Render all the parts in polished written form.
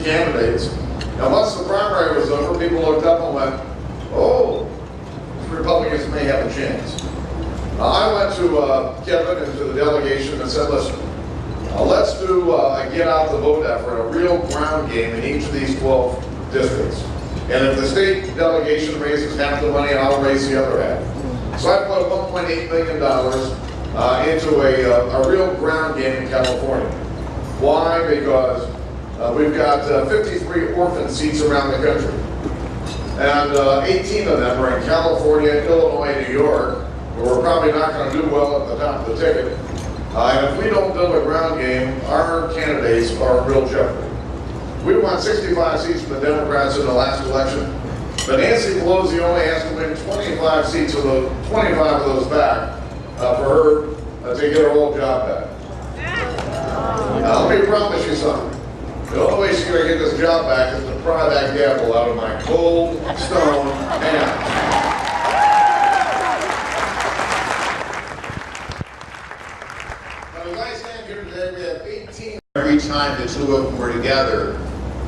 candidates. And once the primary was over, people looked up and went, oh, Republicans may have a chance. I went to Kevin and to the delegation and said, listen, let's do a get out the vote effort, a real ground game in each of these 12 districts. And if the state delegation raises half the money, I'll raise the other half. So I put $1.8 million into a real ground game in California. Why? Because we've got 53 orphan seats around the country. And 18 of them are in California, Illinois, New York, where we're probably not going to do well at the top of the ticket. And if we don't build a ground game, our candidates are in real jeopardy. We won 65 seats from the Democrats in the last election, but Nancy Pelosi only has to win 25 seats of those, 25 of those back for her to get her old job back. Now, let me promise you something. The only way she's going to get this job back is to pry that gavel out of my cold stone hands. Now, as I stand here today, we have 18. Every time the two of them were together,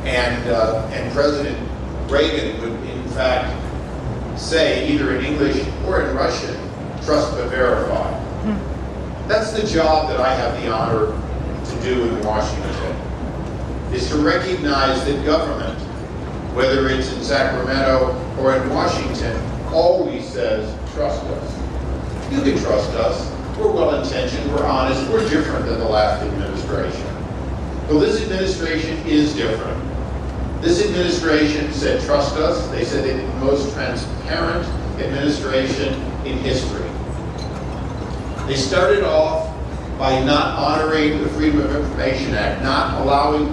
and President Reagan would in fact say, either in English or in Russian, trust but verify. That's the job that I have the honor to do in Washington, is to recognize that government, whether it's in Sacramento or in Washington, always says, trust us. You can trust us. We're well-intentioned, we're honest, we're different than the last administration. Well, this administration is different. This administration said, trust us. They said they did the most transparent administration in history. They started off by not honoring the Freedom of Information Act, not allowing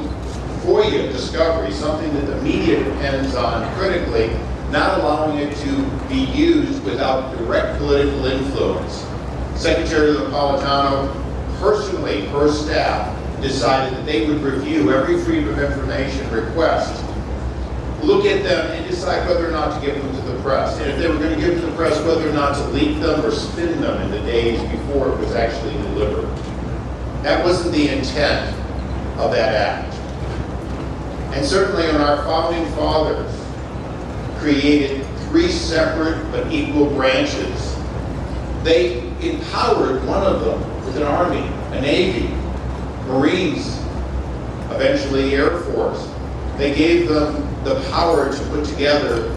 FOIA discovery, something that the media depends on critically, not allowing it to be used without direct political influence. Secretary Napolitano, personally, her staff, decided that they would review every Freedom of Information request, look at them, and decide whether or not to give them to the press. And if they were going to give them to the press, whether or not to leak them or spin them in the days before it was actually delivered. That wasn't the intent of that act. And certainly when our founding fathers created 3 separate but equal branches, they empowered one of them with an army, a navy, Marines, eventually Air Force. They gave them the power to put together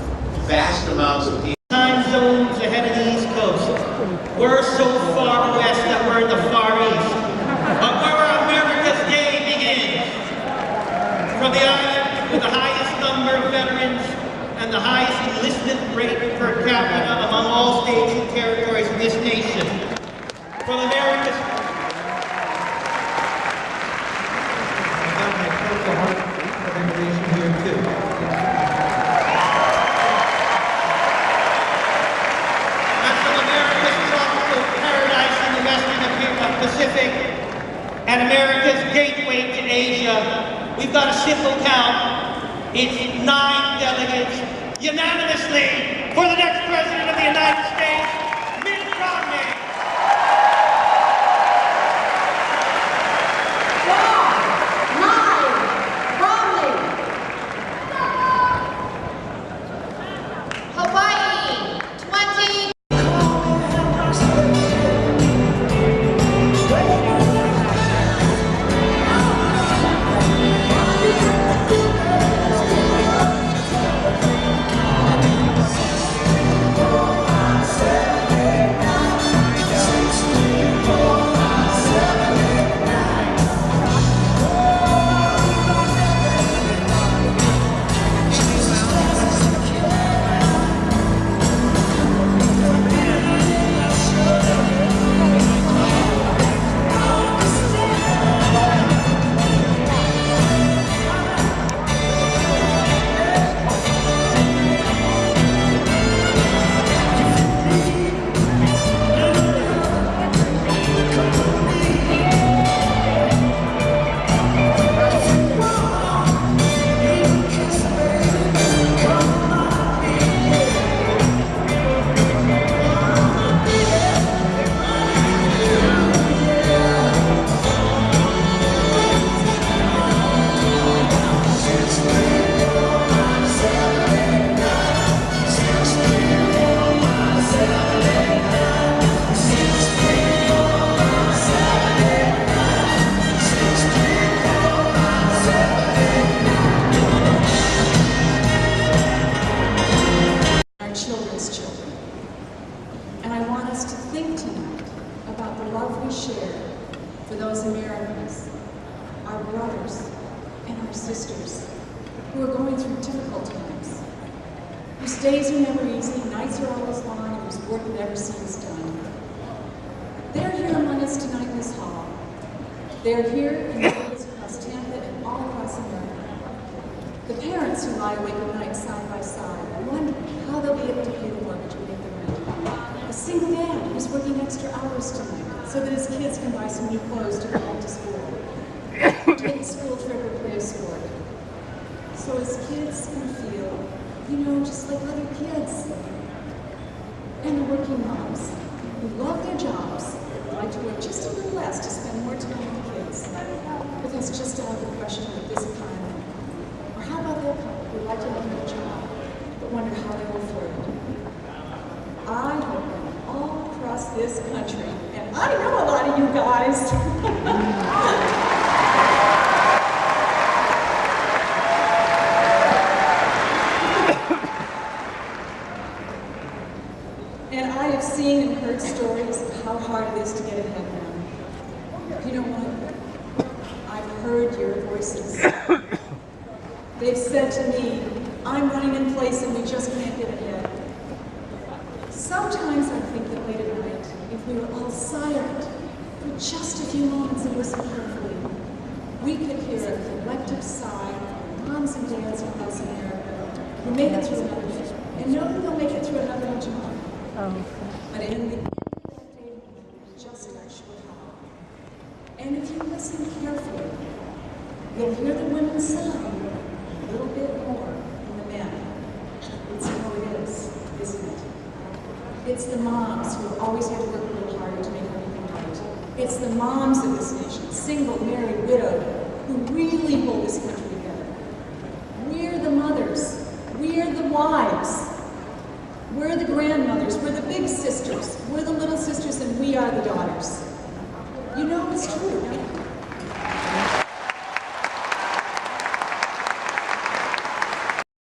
vast amounts of people. Time zones ahead of the East Coast. We're so far west that we're in the far east. But where America's day begins. From the island with the highest number of veterans and the highest enlistment rate per capita among all states and territories in this nation. From America's and America's gateway to Asia. We've got a simple count. It's 9 delegates unanimously for the next President of the United States, Mitt Romney. Say our brothers and our sisters who are going through difficult times, whose days are never easy, nights are always long, and whose work never seems done. They're here among us tonight in this hall. They're here in neighborhoods across Tampa and all across America. The parents who lie awake at night side by side, wondering how they'll be able to pay the mortgage or pay the rent. A single dad who's working extra hours tonight so that his kids can buy some new clothes to go back to school, take a school trip or play a sport. So his kids can feel, you know, just like other kids. And the working moms who love their jobs, like to work just a little less to spend more time with the kids. But that's just out of the question with this economy. Or how about their couple who like to have a job, but wonder how they will afford it? I hope that all across this country, and I know a lot of you guys, and I have seen and heard stories of how hard it is to get ahead now. You know what? I've heard your voices. They've said to me, I'm running in place and we just can't get ahead. Sometimes I think that late at night, if we were all silent for just a few moments and listened carefully, we could hear a collective sigh of moms and dads across America who made it through another day, and know that they'll make it through another day tomorrow. But in the end of that day, we're just not sure how. And if you listen carefully, you'll hear the women sigh a little bit more than the men. It's how it is, isn't it? It's the moms who have always had to work a little harder to make everything right. It's the moms of this nation, single, married, widowed, who really hold this country together. We're the mothers. We're the wives. We're the grandmothers. We're the big sisters. We're the little sisters, and we are the daughters. You know it's true, right?